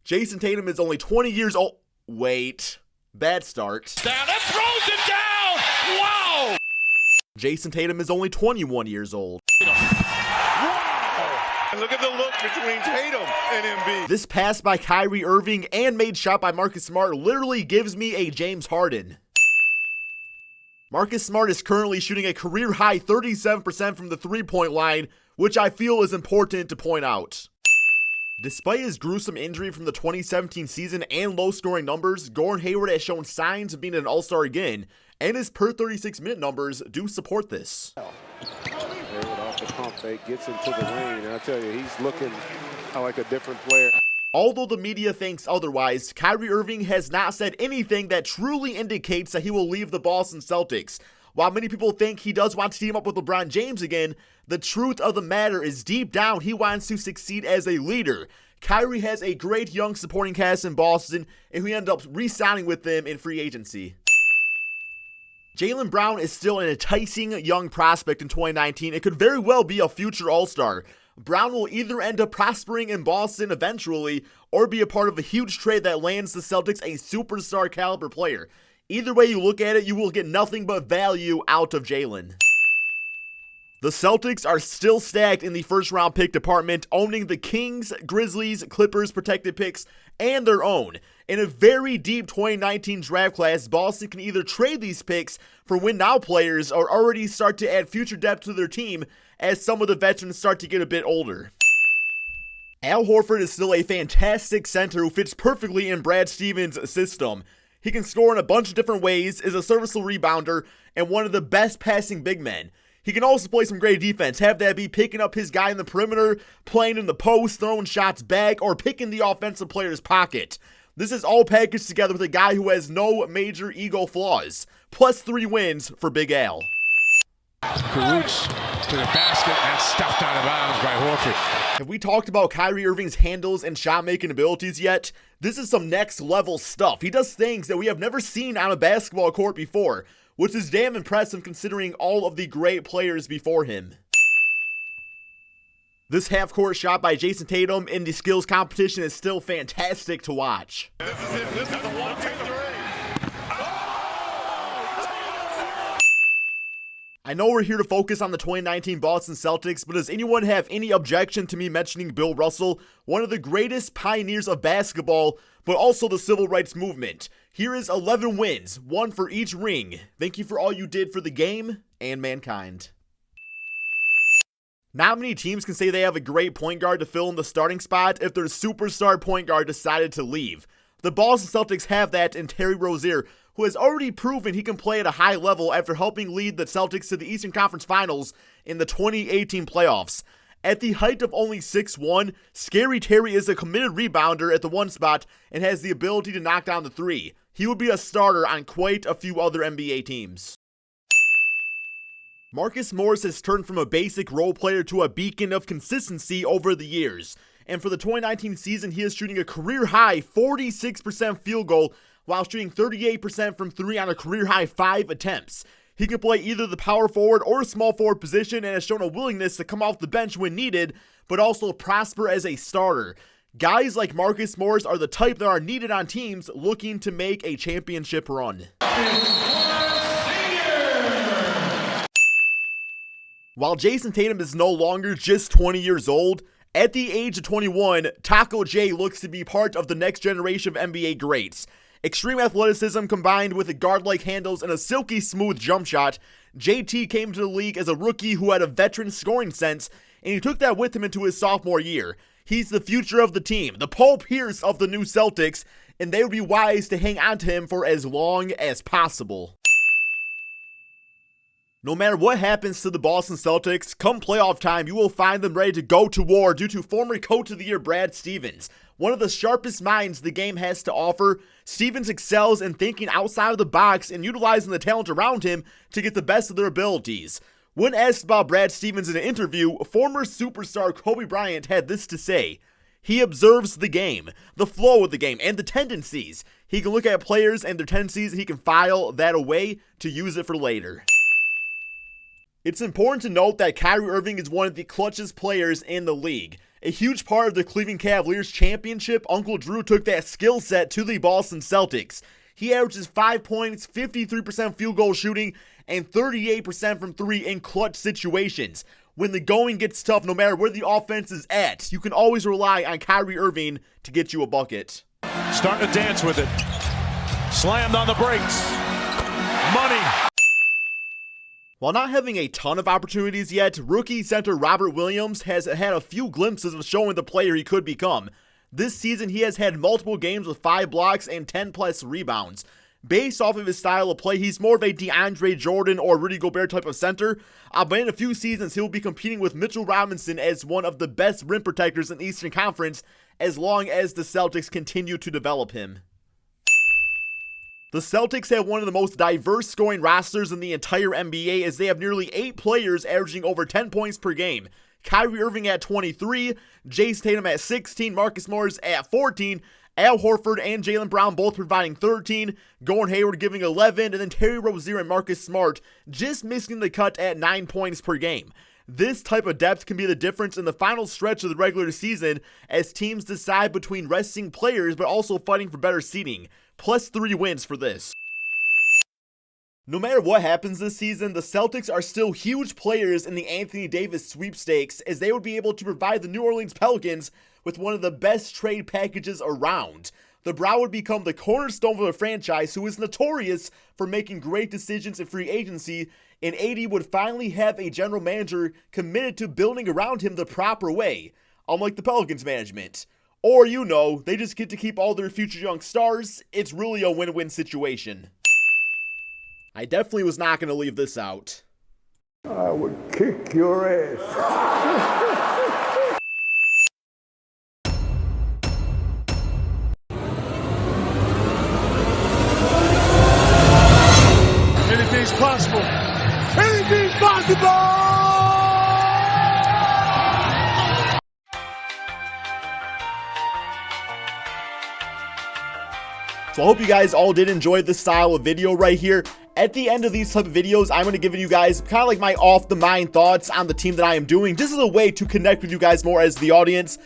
Jason Tatum is only 20 years old. Wait. Bad start. Down and throws it down! Wow! Jason Tatum is only 21 years old. Look at the look between Tatum and Embiid. This pass by Kyrie Irving and made shot by Marcus Smart literally gives me a James Harden. Marcus Smart is currently shooting a career-high 37% from the three-point line, which I feel is important to point out. Despite his gruesome injury from the 2017 season and low-scoring numbers, Gordon Hayward has shown signs of being an all-star again, and his per 36-minute numbers do support this. Hayward off the pump fake, gets into the lane, and I tell you, he's looking like a different player. Although the media thinks otherwise, Kyrie Irving has not said anything that truly indicates that he will leave the Boston Celtics. While many people think he does want to team up with LeBron James again, the truth of the matter is deep down he wants to succeed as a leader. Kyrie has a great young supporting cast in Boston, and he ended up re-signing with them in free agency. Jalen Brown is still an enticing young prospect in 2019. It could very well be a future All-Star. Brown will either end up prospering in Boston eventually or be a part of a huge trade that lands the Celtics a superstar caliber player. Either way you look at it, you will get nothing but value out of Jalen. The Celtics are still stacked in the first round pick department, owning the Kings, Grizzlies, Clippers protected picks, and their own. In a very deep 2019 draft class, Boston can either trade these picks for win-now players or already start to add future depth to their team as some of the veterans start to get a bit older. Al Horford is still a fantastic center who fits perfectly in Brad Stevens' system. He can score in a bunch of different ways, is a serviceable rebounder, and one of the best passing big men. He can also play some great defense, have that be picking up his guy in the perimeter, playing in the post, throwing shots back, or picking the offensive player's pocket. This is all packaged together with a guy who has no major ego flaws. Plus 3 wins for Big Al. Caruth to the basket and stuffed out of bounds by Horford. Have we talked about Kyrie Irving's handles and shot-making abilities yet? This is some next-level stuff. He does things that we have never seen on a basketball court before, which is damn impressive considering all of the great players before him. This half-court shot by Jason Tatum in the skills competition is still fantastic to watch. This is it. This is the 1-2-3. I know we're here to focus on the 2019 Boston Celtics, but does anyone have any objection to me mentioning Bill Russell, one of the greatest pioneers of basketball, but also the civil rights movement? Here is 11 wins, 1 for each ring. Thank you for all you did for the game and mankind. Not many teams can say they have a great point guard to fill in the starting spot if their superstar point guard decided to leave. The Boston Celtics have that in Terry Rozier, who has already proven he can play at a high level after helping lead the Celtics to the Eastern Conference Finals in the 2018 playoffs. At the height of only 6'1", Scary Terry is a committed rebounder at the 1 spot and has the ability to knock down the 3. He would be a starter on quite a few other NBA teams. Marcus Morris has turned from a basic role player to a beacon of consistency over the years. And for the 2019 season, he is shooting a career-high 46% field goal while shooting 38% from 3 on a career-high 5 attempts. He can play either the power forward or small forward position and has shown a willingness to come off the bench when needed, but also prosper as a starter. Guys like Marcus Morris are the type that are needed on teams looking to make a championship run. While Jason Tatum is no longer just 20 years old, at the age of 21, Taco J looks to be part of the next generation of NBA greats. Extreme athleticism combined with guard-like handles and a silky smooth jump shot, JT came to the league as a rookie who had a veteran scoring sense, and he took that with him into his sophomore year. He's the future of the team, the Paul Pierce of the new Celtics, and they would be wise to hang on to him for as long as possible. No matter what happens to the Boston Celtics, come playoff time, you will find them ready to go to war due to former Coach of the Year Brad Stevens. One of the sharpest minds the game has to offer, Stevens excels in thinking outside of the box and utilizing the talent around him to get the best of their abilities. When asked about Brad Stevens in an interview, former superstar Kobe Bryant had this to say: "He observes the game, the flow of the game, and the tendencies. He can look at players and their tendencies and he can file that away to use it for later." It's important to note that Kyrie Irving is one of the clutchest players in the league. A huge part of the Cleveland Cavaliers championship, Uncle Drew took that skill set to the Boston Celtics. He averages 5 points, 53% field goal shooting, and 38% from three in clutch situations. When the going gets tough, no matter where the offense is at, you can always rely on Kyrie Irving to get you a bucket. Starting to dance with it. Slammed on the brakes. Money. While not having a ton of opportunities yet, rookie center Robert Williams has had a few glimpses of showing the player he could become. This season, he has had multiple games with 5 blocks and 10-plus rebounds. Based off of his style of play, he's more of a DeAndre Jordan or Rudy Gobert type of center, but in a few seasons, he'll be competing with Mitchell Robinson as one of the best rim protectors in the Eastern Conference as long as the Celtics continue to develop him. The Celtics have one of the most diverse scoring rosters in the entire NBA as they have nearly 8 players averaging over 10 points per game. Kyrie Irving at 23, Jason Tatum at 16, Marcus Morris at 14, Al Horford and Jalen Brown both providing 13, Gordon Hayward giving 11, and then Terry Rozier and Marcus Smart just missing the cut at 9 points per game. This type of depth can be the difference in the final stretch of the regular season as teams decide between resting players but also fighting for better seeding. Plus 3 wins for this. No matter what happens this season, the Celtics are still huge players in the Anthony Davis sweepstakes as they would be able to provide the New Orleans Pelicans with one of the best trade packages around. The Brow would become the cornerstone of a franchise who is notorious for making great decisions in free agency, and AD would finally have a general manager committed to building around him the proper way, unlike the Pelicans management. Or, they just get to keep all their future young stars. It's really a win-win situation. I definitely was not going to leave this out. I would kick your ass. Anything's possible. Anything's possible! So I hope you guys all did enjoy this style of video right here. At the end of these type of videos, I'm going to give you guys kind of like my off-the-mind thoughts on the team that I am doing, just as a way to connect with you guys more as the audience,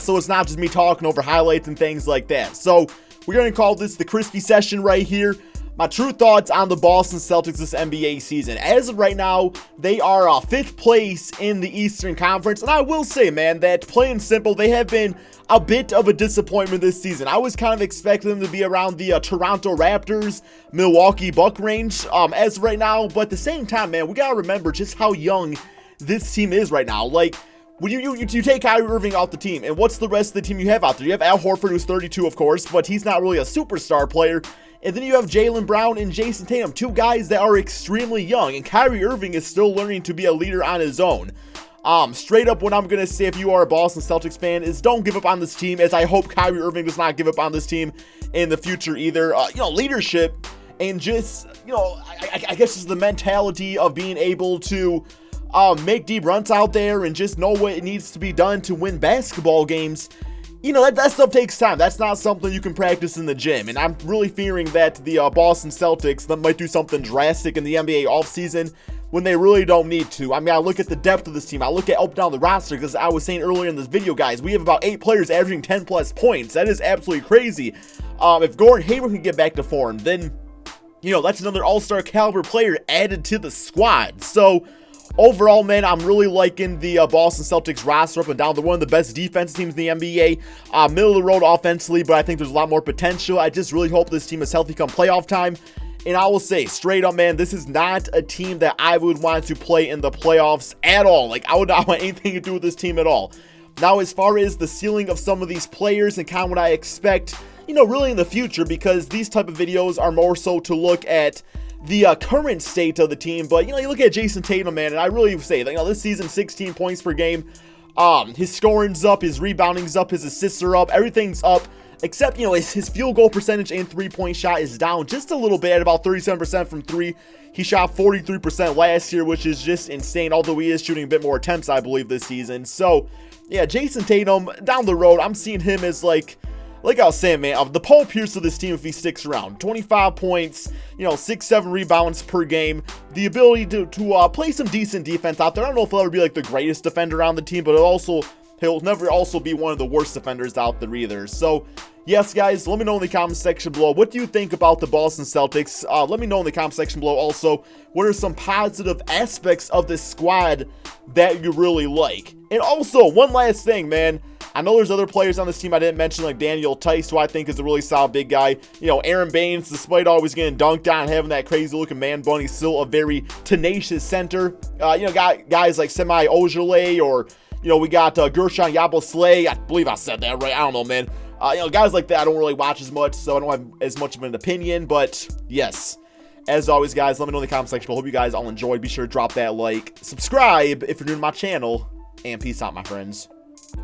so it's not just me talking over highlights and things like that. So we're going to call this the crispy session right here. My true thoughts on the Boston Celtics this NBA season. As of right now, they are 5th place in the Eastern Conference. And I will say, man, that plain simple, they have been a bit of a disappointment this season. I was kind of expecting them to be around the Toronto Raptors, Milwaukee Buck range as of right now. But at the same time, man, we got to remember just how young this team is right now. Like, when you take Kyrie Irving off the team, and what's the rest of the team you have out there? You have Al Horford, who's 32, of course, but he's not really a superstar player. And then you have Jalen Brown and Jason Tatum, 2 guys that are extremely young, and Kyrie Irving is still learning to be a leader on his own. Straight up, what I'm going to say if you are a Boston Celtics fan is don't give up on this team, as I hope Kyrie Irving does not give up on this team in the future either. Leadership and just, I guess it's the mentality of being able to make deep runs out there and just know what it needs to be done to win basketball games. That stuff takes time. That's not something you can practice in the gym. And I'm really fearing that the Boston Celtics might do something drastic in the NBA offseason when they really don't need to. I mean, I look at the depth of this team. I look at up and down the roster because I was saying earlier in this video, guys, we have about 8 players averaging 10-plus points. That is absolutely crazy. If Gordon Hayward can get back to form, then, that's another all-star caliber player added to the squad. So, overall, man, I'm really liking the Boston Celtics roster up and down. They're one of the best defensive teams in the NBA. Middle of the road offensively, but I think there's a lot more potential. I just really hope this team is healthy come playoff time. And I will say, straight up, man, this is not a team that I would want to play in the playoffs at all. Like, I would not want anything to do with this team at all. Now, as far as the ceiling of some of these players and kind of what I expect, really in the future, because these type of videos are more so to look at the current state of the team. But, you look at Jason Tatum, man, and I really say that, this season, 16 points per game. His scoring's up, his rebounding's up, his assists are up, everything's up. Except, his field goal percentage and 3-point shot is down just a little bit at about 37% from 3. He shot 43% last year, which is just insane, although he is shooting a bit more attempts, I believe, this season. So, yeah, Jason Tatum, down the road, I'm seeing him as, like I was saying, man, the Paul Pierce of this team if he sticks around. 25 points, 6-7 rebounds per game. The ability to play some decent defense out there. I don't know if he'll ever be, like, the greatest defender on the team, but he'll also he'll never also be one of the worst defenders out there either. So, yes, guys, let me know in the comment section below. What do you think about the Boston Celtics? Let me know in the comment section below also, what are some positive aspects of this squad that you really like? And also, one last thing, man. I know there's other players on this team I didn't mention, like Daniel Tice, who I think is a really solid big guy. You know, Aaron Baines, despite always getting dunked on, having that crazy-looking man bun, he's still a very tenacious center. You know, guys like Semi Ojeleye, or, you know, we got Gershon Yabusele. I believe I said that right. I don't know, man. You know, guys like that I don't really watch as much, so I don't have as much of an opinion. But, yes, as always, guys, let me know in the comment section. I hope you guys all enjoyed. Be sure to drop that like, subscribe if you're new to my channel, and peace out, my friends.